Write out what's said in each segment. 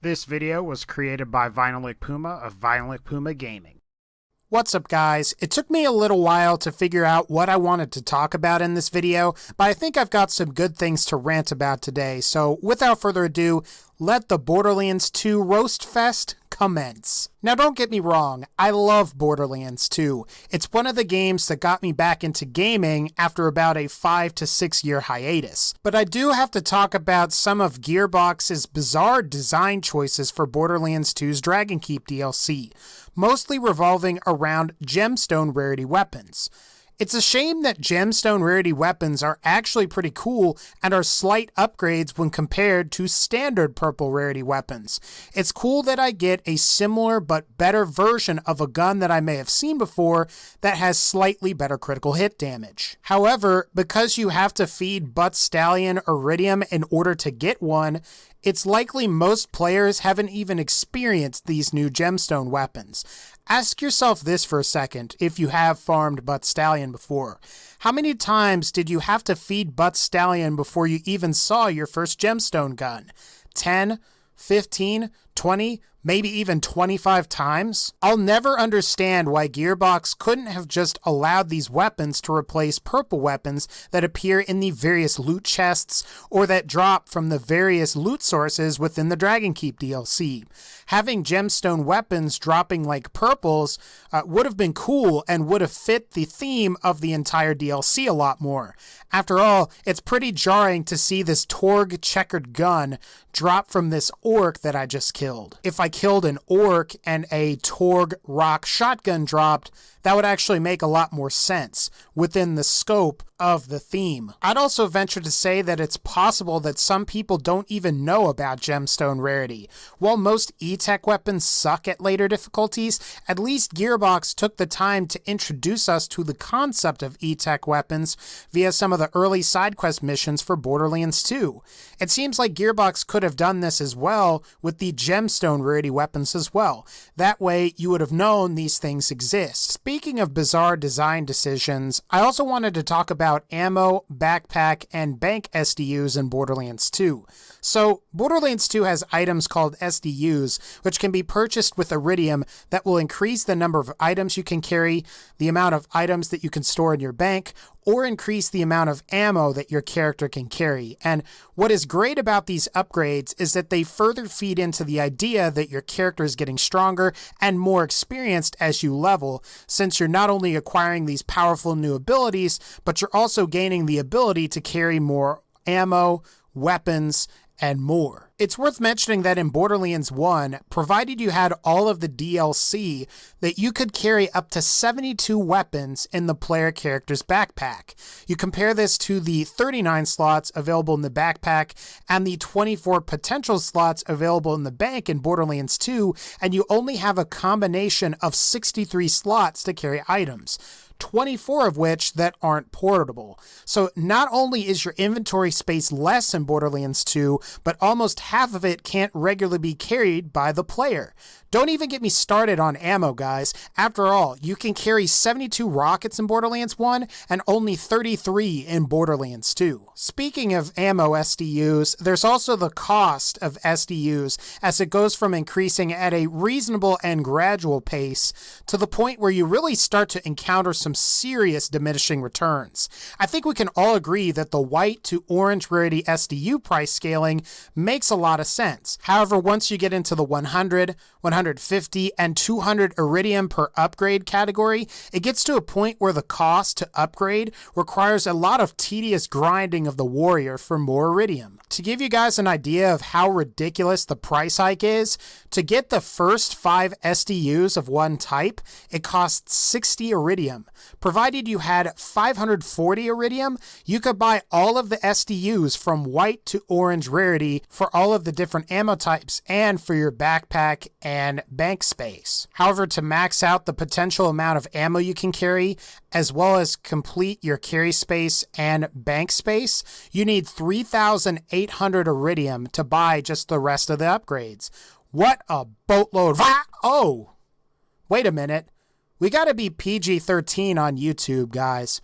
This video was created by VinylicPuma of VinylicPumaGaming. What's up, guys? It took me a little while to figure out what I wanted to talk about in this video, but I think I've got some good things to rant about today. So without further ado, let the Borderlands 2 Roast Fest commence. Now don't get me wrong, I love Borderlands 2. It's one of the games that got me back into gaming after about a 5 to 6 year hiatus. But I do have to talk about some of GEARBOX's bizarre design choices for Borderlands 2's Dragon Keep DLC, mostly revolving around Gemstone rarity weapons. It's a shame that Gemstone rarity weapons are actually pretty cool and are slight upgrades when compared to standard purple rarity weapons. It's cool that I get a similar but better version of a gun that I may have seen before that has slightly better critical hit damage. However, because you have to feed Butt Stallion ERIDIUM in order to get one, it's likely most players haven't even experienced these new Gemstone weapons. Ask yourself this for a second if you have farmed Butt Stallion before. How many times did you have to feed Butt Stallion before you even saw your first Gemstone gun? 10? 15? 20? Maybe even 25 times? I'll never understand why GEARBOX couldn't have just allowed these weapons to replace purple weapons that appear in the various loot chests or that drop from the various loot sources within the Dragon Keep DLC. Having gemstone weapons dropping like purples would have been cool and would have fit the theme of the entire DLC a lot more. After all, it's pretty jarring to see this Torg checkered gun drop from this orc that I just killed. If I killed an orc and a Torg rock shotgun dropped, that would actually make a lot more sense within the scope of the theme. I'd also venture to say that it's possible that some people don't even know about gemstone rarity. While most E-Tech weapons suck at later difficulties, at least GEARBOX took the time to introduce us to the concept of E-Tech weapons via some of the early side quest missions for Borderlands 2. It seems like GEARBOX could have done this as well with the gemstone rarity weapons as well. That way you would have known these things exist. Speaking of bizarre design decisions, I also wanted to talk about ammo, backpack, and bank SDUs in Borderlands 2. So, Borderlands 2 has items called SDUs, which can be purchased with ERIDIUM that will increase the number of items you can carry, the amount of items that you can store in your bank, or increase the amount of ammo that your character can carry. And what is great about these upgrades is that they further feed into the idea that your character is getting stronger and more experienced as you level, since you're not only acquiring these powerful new abilities, but you're also gaining the ability to carry more ammo, weapons, and more. It's worth mentioning that in Borderlands 1, provided you had all of the DLC, that you could carry up to 72 weapons in the player character's backpack. You compare this to the 39 slots available in the backpack and the 24 potential slots available in the bank in Borderlands 2, and you only have a combination of 63 slots to carry items, 24 of which that aren't portable. So not only is your inventory space less in Borderlands 2, but almost half of it can't regularly be carried by the player. Don't even get me started on ammo, guys. After all, you can carry 72 rockets in Borderlands 1 and only 33 in Borderlands 2. Speaking of ammo SDUs, there's also the cost of SDUs, as it goes from increasing at a reasonable and gradual pace to the point where you really start to encounter some serious diminishing returns. I think we can all agree that the white to orange rarity SDU price scaling makes a lot of sense. However, once you get into the 100, 150, and 200 ERIDIUM per upgrade category, it gets to a point where the cost to upgrade requires a lot of tedious grinding of the warrior for more ERIDIUM. To give you guys an idea of how ridiculous the price hike is, to get the first 5 SDUs of one type, it costs 60 ERIDIUM. Provided you had 540 ERIDIUM, you could buy all of the SDUs from white to orange rarity for all of the different ammo types and for your backpack and bank space. However, to max out the potential amount of ammo you can carry, as well as complete your carry space and bank space, you need 3,800 ERIDIUM to buy just the rest of the upgrades. What a boatload. Oh, wait a minute. We gotta be PG-13 on YouTube, guys.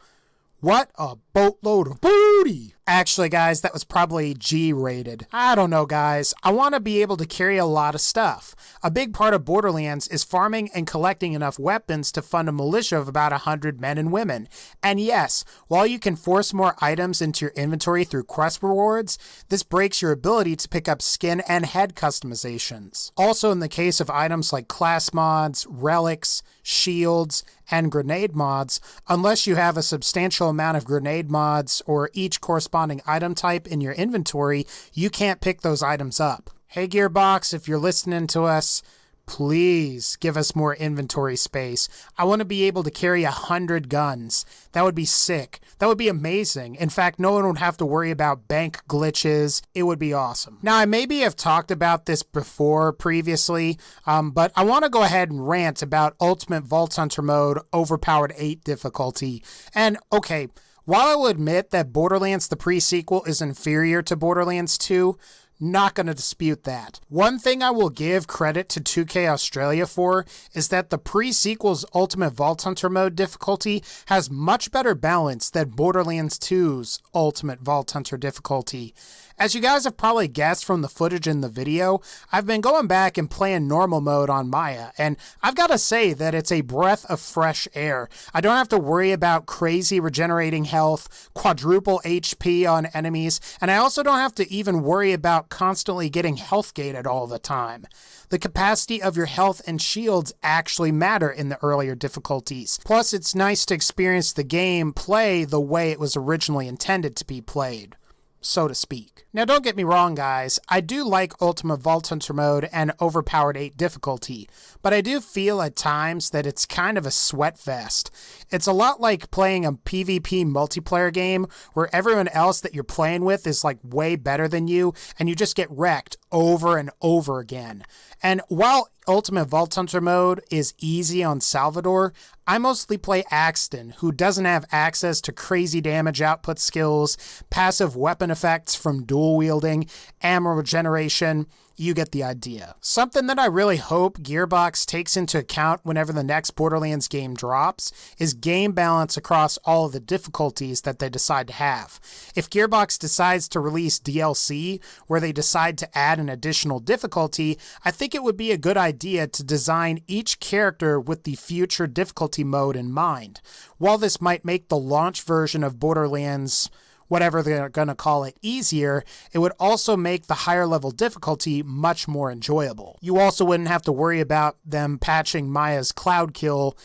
What a boatload of booty. Actually, guys, that was probably G-rated. I don't know, guys. I want to be able to carry a lot of stuff. A big part of Borderlands is farming and collecting enough weapons to fund a militia of about 100 men and women. And yes, while you can force more items into your inventory through quest rewards, this breaks your ability to pick up skin and head customizations. Also, in the case of items like class mods, relics, shields, and grenade mods, unless you have a substantial amount of grenade mods or each corresponding item type in your inventory, you can't pick those items up. Hey Gearbox, if you're listening to us, please give us more inventory space. I want to be able to carry 100 guns. That would be sick. That would be amazing. In fact, no one would have to worry about bank glitches. It would be awesome. Now, I maybe have talked about this before previously, but I want to go ahead and rant about Ultimate Vault Hunter Mode Overpowered 8 difficulty. And, okay, while I will admit that Borderlands the pre-sequel is inferior to Borderlands 2, not going to dispute that. One thing I will give credit to 2K Australia for is that the pre-sequel's Ultimate Vault Hunter Mode difficulty has much better balance than Borderlands 2's Ultimate Vault Hunter difficulty. As you guys have probably guessed from the footage in the video, I've been going back and playing normal mode on Maya, and I've got to say that it's a breath of fresh air. I don't have to worry about crazy regenerating health, quadruple HP on enemies, and I also don't have to even worry about constantly getting health gated all the time. The capacity of your health and shields actually matter in the earlier difficulties. Plus, it's nice to experience the game play the way it was originally intended to be played, so to speak. Now, don't get me wrong, guys. I do like Ultimate Vault Hunter Mode and Overpowered 8 difficulty, but I do feel at times that it's kind of a sweat fest. It's a lot like playing a PvP multiplayer game where everyone else that you're playing with is like way better than you, and you just get wrecked over and over again. And while Ultimate Vault Hunter Mode is easy on Salvador, I mostly play AXTON, who doesn't have access to crazy damage output skills, passive weapon effects from dual wielding, ammo regeneration. You get the idea. Something that I really hope Gearbox takes into account whenever the next Borderlands game drops is game balance across all of the difficulties that they decide to have. If Gearbox decides to release DLC where they decide to add an additional difficulty, I think it would be a good idea to design each character with the future difficulty mode in mind. While this might make the launch version of Borderlands, whatever they're going to call it, easier, it would also make the higher level difficulty much more enjoyable. You also wouldn't have to worry about them patching Maya's cloud kill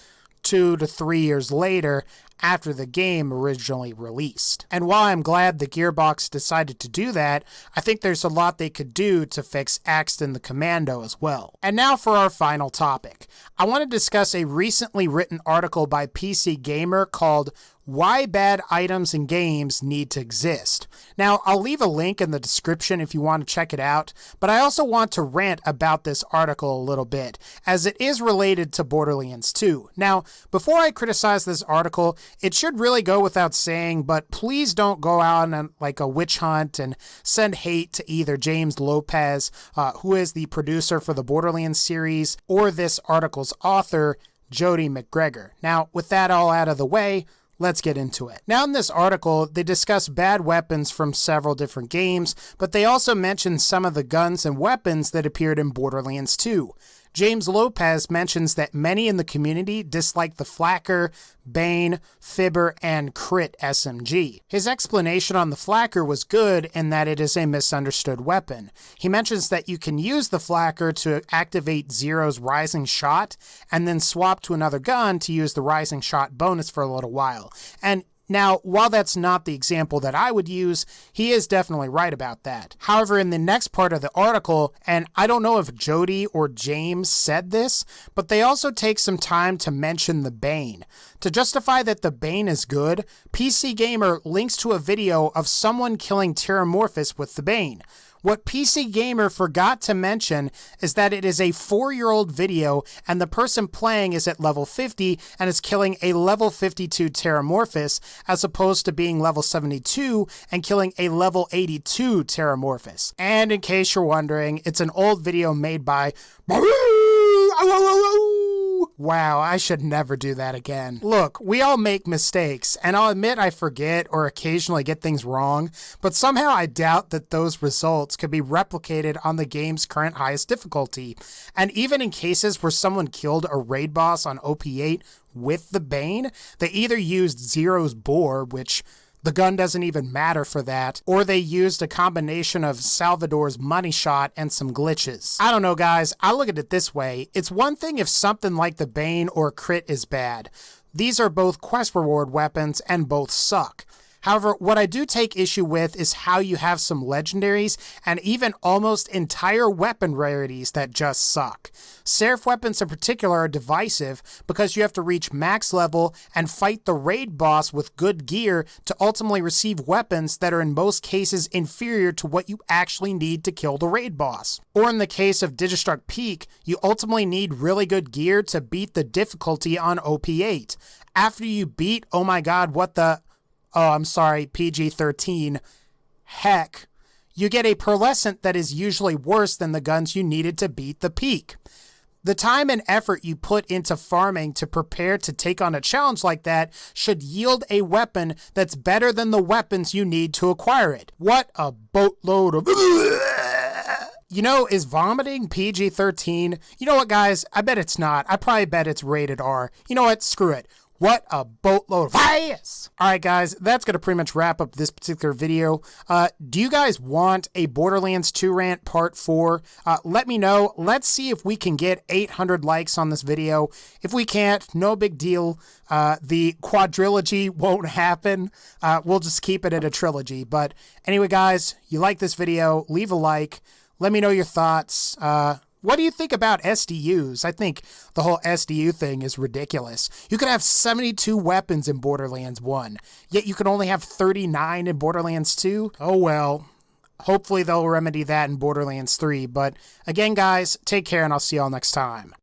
2 to 3 years later after the game originally released. And while I'm glad the Gearbox decided to do that, I think there's a lot they could do to fix Axton the Commando as well. And now for our final topic. I want to discuss a recently written article by PC Gamer called Why Bad Items in Games Need to Exist. Now, I'll leave a link in the description if you want to check it out, but I also want to rant about this article a little bit, as it is related to Borderlands 2. Now, before I criticize this article, it should really go without saying, but please don't go out on like a witch hunt and send hate to either James Lopez, who is the producer for the Borderlands series, or this article's author, Jody McGregor. Now, with that all out of the way, let's get into it. Now in this article, they discuss bad weapons from several different games, but they also mention some of the guns and weapons that appeared in Borderlands 2. James Lopez mentions that many in the community dislike the FLAKKER, BANE, FIBBER, and Crit SMG. His explanation on the FLAKKER was good in that it is a misunderstood weapon. He mentions that you can use the FLAKKER to activate Zero's Rising Shot, and then swap to another gun to use the Rising Shot bonus for a little while. And now, while that's not the example that I would use, he is definitely right about that. However, in the next part of the article, and I don't know if Jody or James said this, but they also take some time to mention the BANE. To justify that the BANE is good, PC Gamer links to a video of someone killing TERRAMORPHOUS with the BANE. What PC Gamer forgot to mention is that it is a 4-year-old video and the person playing is at level 50 and is killing a level 52 TERRAMORPHOUS as opposed to being level 72 and killing a level 82 TERRAMORPHOUS. And in case you're wondering, it's an old video made by Wow, I should never do that again. Look, we all make mistakes, and I'll admit I forget or occasionally get things wrong, but somehow I doubt that those results could be replicated on the game's current highest difficulty. And even in cases where someone killed a raid boss on OP8 with the Bane, they either used Zero's Bore, which the gun doesn't even matter for that, or they used a combination of Salvador's money shot and some glitches. I don't know, guys. I look at it this way. It's one thing if something like the Bane or Crit is bad. These are both quest reward weapons and both suck. However, what I do take issue with is how you have some legendaries and even almost entire weapon rarities that just suck. Seraph weapons in particular are divisive because you have to reach max level and fight the raid boss with good gear to ultimately receive weapons that are in most cases inferior to what you actually need to kill the raid boss. Or in the case of Digistruct Peak, you ultimately need really good gear to beat the difficulty on OP8. After you beat, oh my god, what the... Oh, I'm sorry, PG-13. Heck, you get a pearlescent that is usually worse than the guns you needed to beat the peak. The time and effort you put into farming to prepare to take on a challenge like that should yield a weapon that's better than the weapons you need to acquire it. What a boatload of... You know, is vomiting PG-13? You know what, guys? I bet it's not. I probably bet it's rated R. You know what? Screw it. What a boatload of bias! Alright guys, that's going to pretty much wrap up this particular video. Do you guys want a Borderlands 2 rant part 4? Let me know. Let's see if we can get 800 likes on this video. If we can't, no big deal. The quadrilogy won't happen. We'll just keep it at a trilogy. But anyway guys, you like this video, leave a like. Let me know your thoughts. What do you think about SDUs? I think the whole SDU thing is ridiculous. You could have 72 weapons in Borderlands 1, yet you can only have 39 in Borderlands 2? Oh well. Hopefully they'll remedy that in Borderlands 3. But again, guys, take care and I'll see y'all next time.